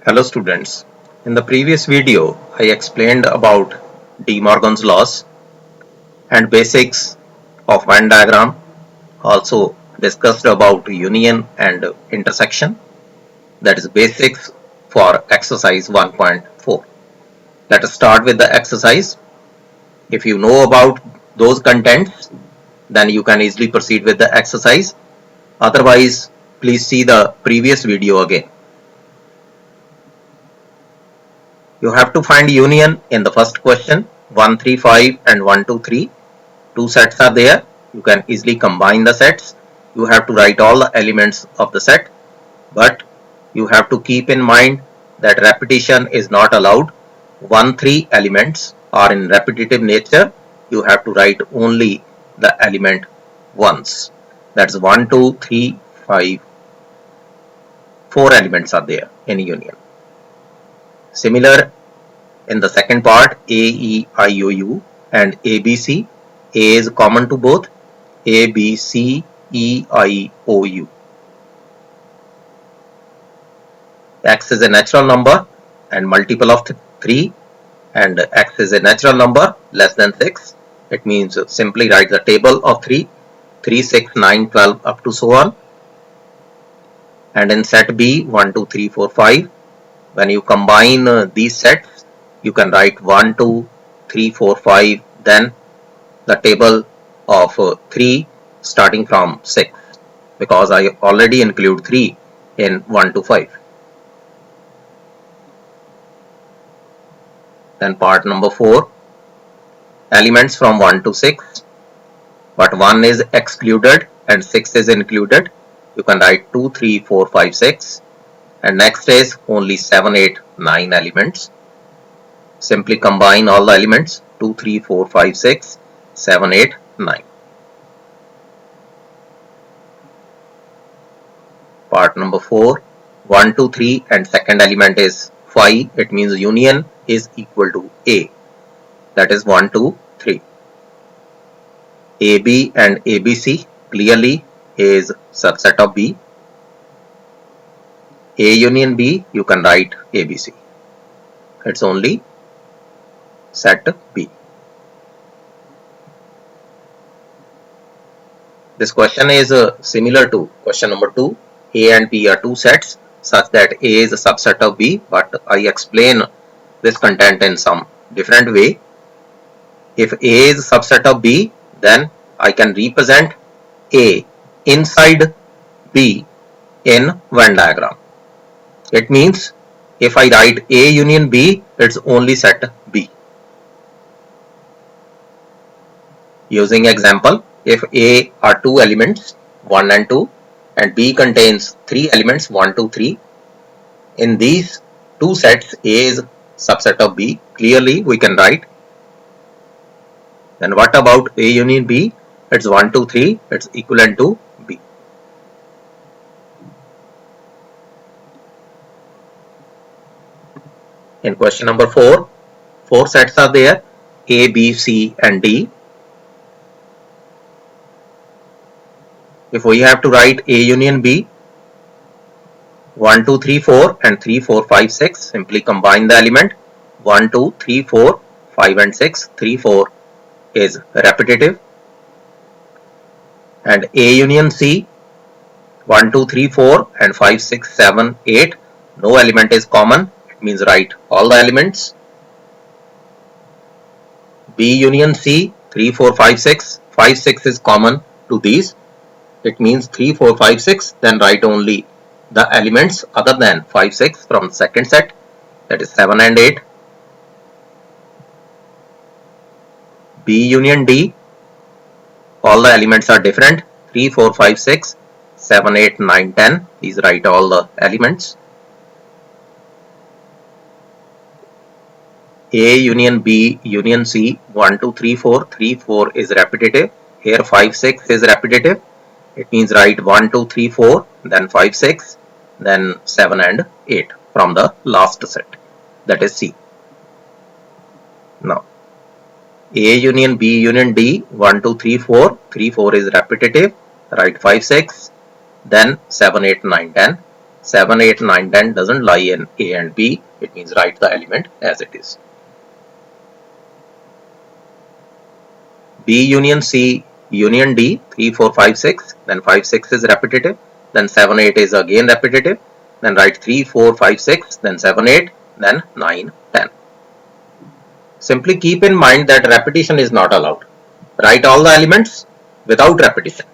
Hello students. In the previous video, I explained about De Morgan's laws and basics of Venn diagram. Also discussed about union and intersection. That is basics for exercise 1.4. Let us start with the exercise. If you know about those contents, then you can easily proceed with the exercise. Otherwise, please see the previous video again. You have to find union in the first question. 1, 3, 5 and 1, 2, 3. Two sets are there. You can easily combine the sets. You have to write all the elements of the set. But you have to keep in mind that repetition is not allowed. 1, 3 elements are in repetitive nature. You have to write only the element once. That's 1, 2, 3, 5. 4 elements are there in union. Similar in the second part, A, E, I, O, U and A, B, C. A is common to both A, B, C, E, I, O, U. X is a natural number and multiple of 3, and X is a natural number less than 6. It means simply write the table of 3, 3, 6, 9, 12 up to so on. And in set B, 1, 2, 3, 4, 5. When you combine these sets, you can write 1, 2, 3, 4, 5, then the table of 3 starting from 6, because I already include 3 in 1 to 5. Then part number 4, elements from 1 to 6, but 1 is excluded and 6 is included. You can write 2, 3, 4, 5, 6. And next is only 7, 8, 9 elements. Simply combine all the elements 2, 3, 4, 5, 6, 7, 8, 9. Part number 4, 1, 2, 3 and second element is 5. It means union is equal to A. That is 1, 2, 3. AB and ABC clearly is subset of B. A union B, you can write ABC. It's only set B. This question is similar to question number 2. A and B are two sets such that A is a subset of B, but I explain this content in some different way. If A is a subset of B, then I can represent A inside B in Venn diagram. It means if I write A union B, it's only set B. Using example, if A are two elements 1 and 2 and B contains 3 elements 1, 2, 3, in these two sets A is subset of B, clearly we can write. Then what about A union B? It's 1, 2, 3, it's equivalent to B. In question number 4, 4 sets are there, A, B, C and D. If we have to write A union B, 1, 2, 3, 4 and 3, 4, 5, 6, simply combine the element 1, 2, 3, 4, 5 and 6, 3, 4 is repetitive. And A union C, 1, 2, 3, 4 and 5, 6, 7, 8, no element is common, it means write all the elements. B union C, 3, 4, 5, 6, 5, 6 is common to these, it means 3, 4, 5, 6, then write only the elements other than 5, 6 from the second set, that is 7 and 8. B union D, all the elements are different, 3, 4, 5, 6, 7, 8, 9, 10, these write all the elements. A union B union C, 1, 2, 3, 4, 3, 4 is repetitive, here 5, 6 is repetitive, it means write 1, 2, 3, 4, then 5, 6, then 7 and 8 from the last set, that is C. Now, A union B union D, 1, 2, 3, 4, 3, 4 is repetitive, write 5, 6, then 7, 8, 9, 10. 7, 8, 9, 10 doesn't lie in A and B. It means write the element as it is. B union C union D, 3, 4, 5, 6. Then 5, 6 is repetitive. Then 7, 8 is again repetitive. Then write 3, 4, 5, 6. Then 7, 8. Then 9, 10. Simply keep in mind that repetition is not allowed. Write all the elements without repetition.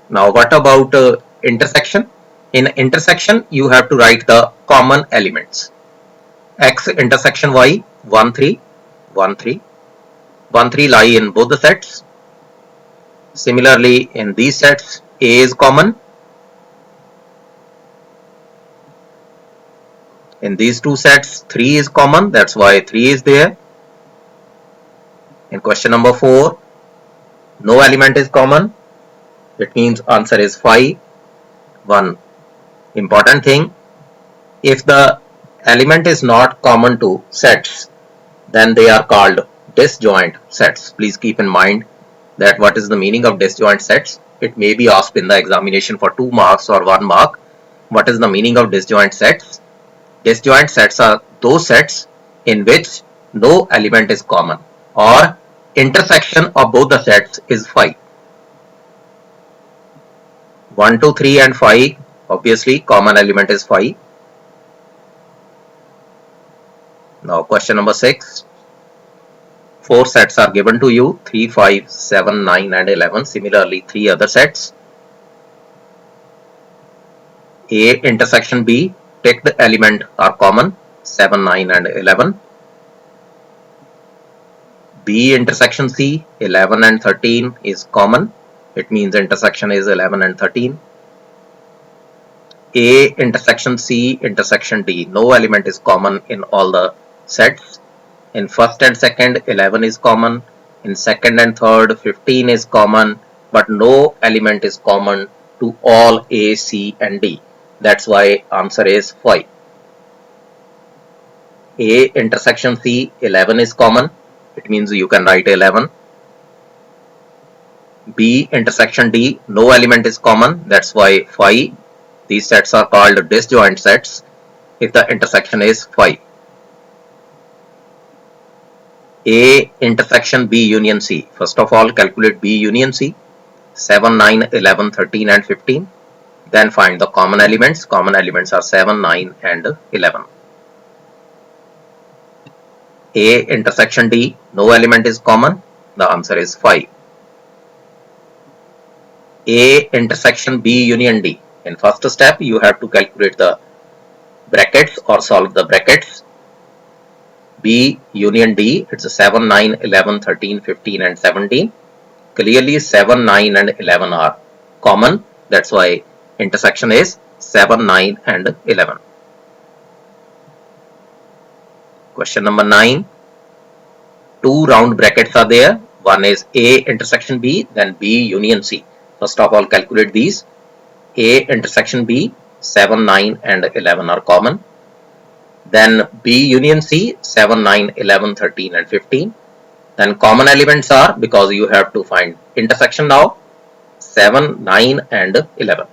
Now what about intersection? In intersection, you have to write the common elements. X intersection Y, 1, 3, 1, 3. 1, 3 lie in both the sets. Similarly, in these sets, A is common. In these two sets, 3 is common. That's why 3 is there. In question number 4, no element is common. It means answer is 5. One important thing, if the element is not common to sets, then they are called disjoint sets. Please keep in mind that what is the meaning of disjoint sets. It may be asked in the examination for 2 marks or 1 mark. What is the meaning of disjoint sets? Disjoint sets are those sets in which no element is common or intersection of both the sets is 5. 1, 2, 3 and 5, obviously common element is 5. Now question number 6. 4 sets are given to you, 3, 5, 7, 9 and 11. Similarly, 3 other sets. A intersection B, take the element are common, 7, 9 and 11. B intersection C, 11 and 13 is common. It means intersection is 11 and 13. A intersection C intersection D, no element is common in all the sets. In first and second, 11 is common. In second and third, 15 is common, but no element is common to all A, C and D. That's why answer is 5. A intersection C, 11 is common. It means you can write 11. B intersection D, no element is common. That's why 5. These sets are called disjoint sets if the intersection is 5. A intersection B union C. First of all, calculate B union C. 7, 9, 11, 13 and 15. Then find the common elements. Common elements are 7, 9 and 11. A intersection D, no element is common. The answer is 5. A intersection B union D. In first step, you have to calculate the brackets or solve the brackets. B union D, it's a 7, 9, 11, 13, 15 and 17. Clearly 7, 9 and 11 are common. That's why intersection is 7, 9 and 11. Question number 9. 2 round brackets are there. One is A intersection B, then B union C. First of all, calculate these. A intersection B, 7, 9 and 11 are common. Then B union C, 7, 9, 11, 13 and 15. Then common elements are, because you have to find intersection now, 7, 9 and 11.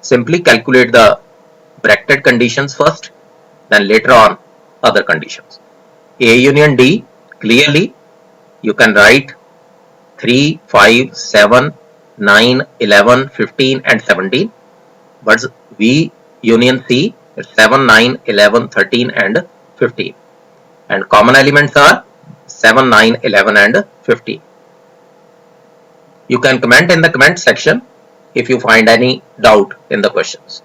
Simply calculate the bracket conditions first, then later on other conditions. A union D, clearly you can write 3, 5, 7, 9, 11, 15 and 17. But B union C is 7, 9, 11, 13 and 15. And common elements are 7, 9, 11 and 15. You can comment in the comment section if you find any doubt in the questions.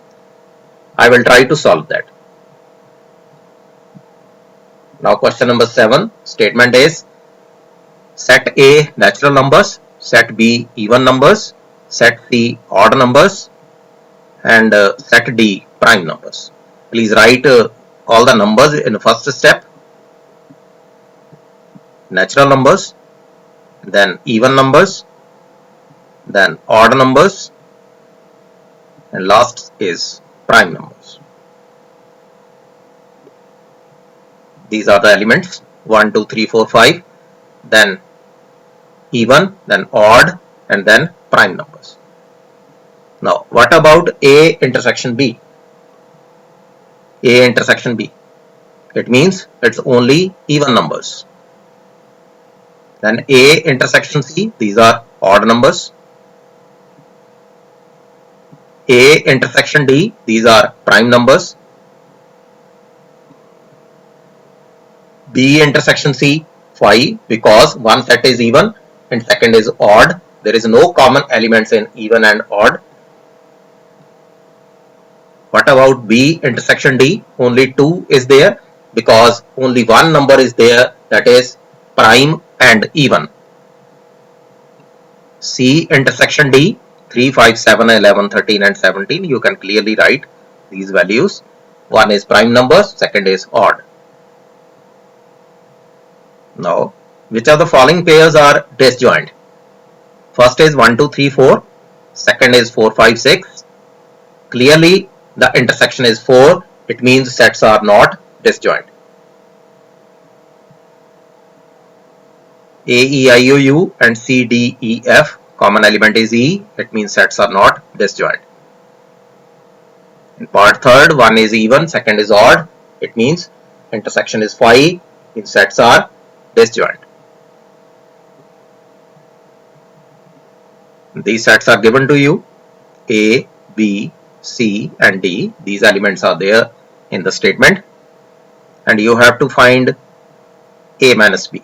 I will try to solve that. Now question number 7, statement is set A natural numbers, set B even numbers, set C odd numbers and set D prime numbers. Please write all the numbers in the first step. Natural numbers, then even numbers, then odd numbers and last is prime numbers. These are the elements 1, 2, 3, 4, 5, then even, then odd and then prime numbers. Now what about A intersection B? A intersection B, it means it's only even numbers. Then A intersection C, these are odd numbers. A intersection D, these are prime numbers. B intersection C, 5, because one set is even and second is odd. There is no common elements in even and odd. What about B intersection D? Only 2 is there because only one number is there, that is prime and even. C intersection D, 3, 5, 7, 11, 13 and 17. You can clearly write these values. One is prime numbers, second is odd. Now, which of the following pairs are disjoint? First is 1, 2, 3, 4. Second is 4, 5, 6. Clearly, the intersection is 4. It means sets are not disjoint. A, E, I, O, U and C, D, E, F. Common element is E. It means sets are not disjoint. In part third, one is even, second is odd. It means intersection is 5. Means sets are disjoint. These sets are given to you. A, B, C and D. These elements are there in the statement. And you have to find A minus B.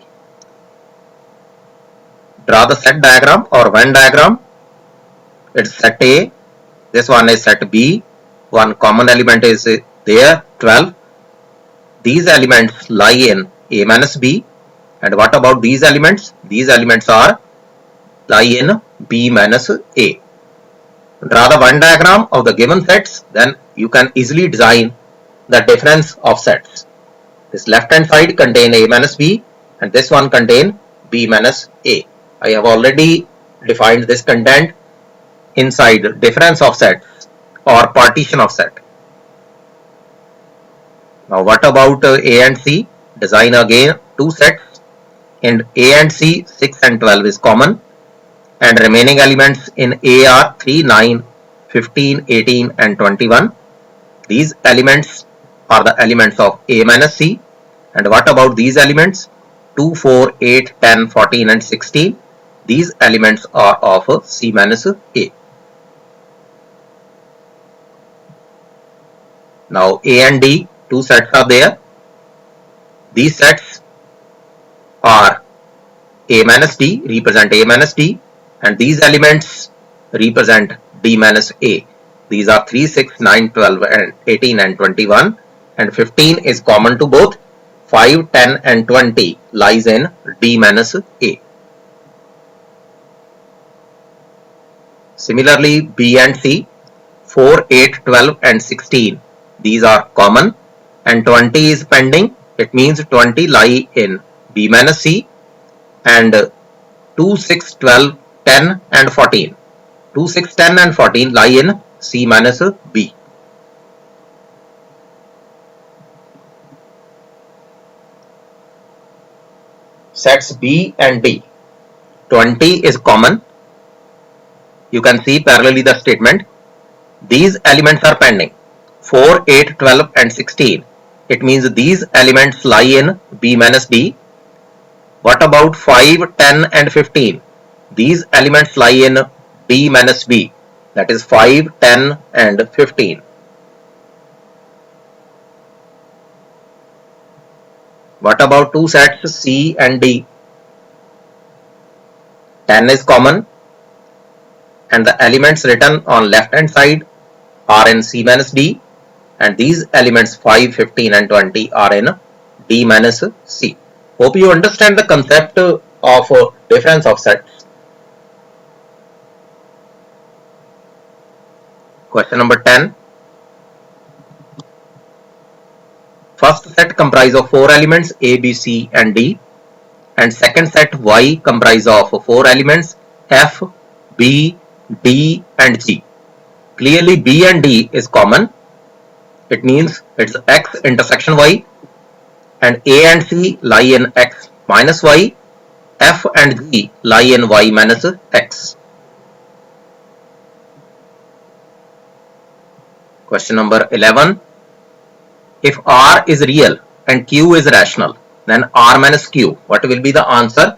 Draw the set diagram or Venn diagram. It's set A. This one is set B. One common element is there, 12. These elements lie in A minus B. And what about these elements? These elements lie in B minus A. Draw the Venn diagram of the given sets, then you can easily design the difference of sets. This left hand side contain A minus B and this one contain B minus A. I have already defined this content inside difference of sets or partition of set. Now what about A and C? Design again two sets. In A and C, 6 and 12 is common. And remaining elements in A are 3, 9, 15, 18 and 21. These elements are the elements of A minus C. And what about these elements? 2, 4, 8, 10, 14 and 16. These elements are of C minus A. Now A and D, two sets are there. These sets are A minus D, represent A minus D. And these elements represent D minus A. These are 3, 6, 9, 12 and 18 and 21 and 15 is common to both. 5, 10 and 20 lies in D minus A. Similarly, B and C, 4, 8, 12 and 16. These are common and 20 is pending. It means 20 lie in B minus C and 2, 6, 12, 10 and 14. 2, 6, 10 and 14 lie in C minus B. Sets B and D. 20 is common. You can see parallelly the statement. These elements are pending. 4, 8, 12 and 16. It means these elements lie in B minus D. What about 5, 10 and 15? These elements lie in D minus B. That is 5, 10 and 15. What about two sets C and D? 10 is common and the elements written on left hand side are in C minus D and these elements 5, 15 and 20 are in D minus C. Hope you understand the concept of difference of sets. Question number 10. First set comprise of 4 elements A, B, C and D and second set Y comprise of 4 elements F, B, D and G. Clearly B and D is common. It means it's X intersection Y and A and C lie in X minus Y, F and G lie in Y minus X. Question number 11. If R is real and Q is rational, then R minus Q, what will be the answer?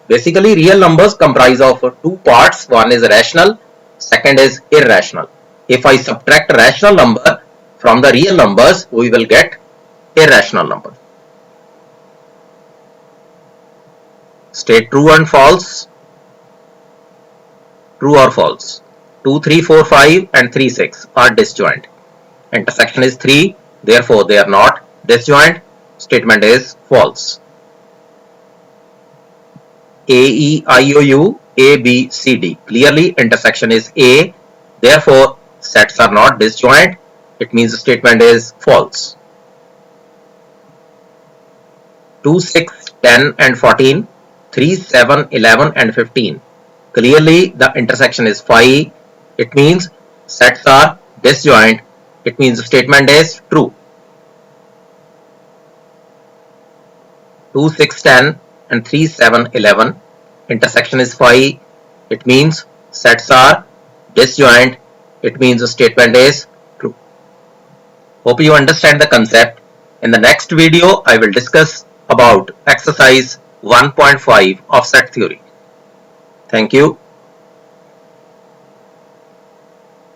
Basically, real numbers comprise of two parts. One is rational, second is irrational. If I subtract rational number from the real numbers, we will get irrational number. State true and false. True or false? 2, 3, 4, 5 and 3, 6 are disjoint. Intersection is 3, therefore they are not disjoint. Statement is false. A, E, I, O, U, A, B, C, D. Clearly intersection is A, therefore sets are not disjoint. It means the statement is false. 2, 6, 10 and 14, 3, 7, 11 and 15. Clearly the intersection is 5. It means sets are disjoint. It means the statement is true. 2, 6, 10 and 3, 7, 11. Intersection is 5. It means sets are disjoint. It means the statement is true. Hope you understand the concept. In the next video, I will discuss about exercise 1.5 of set theory. Thank you.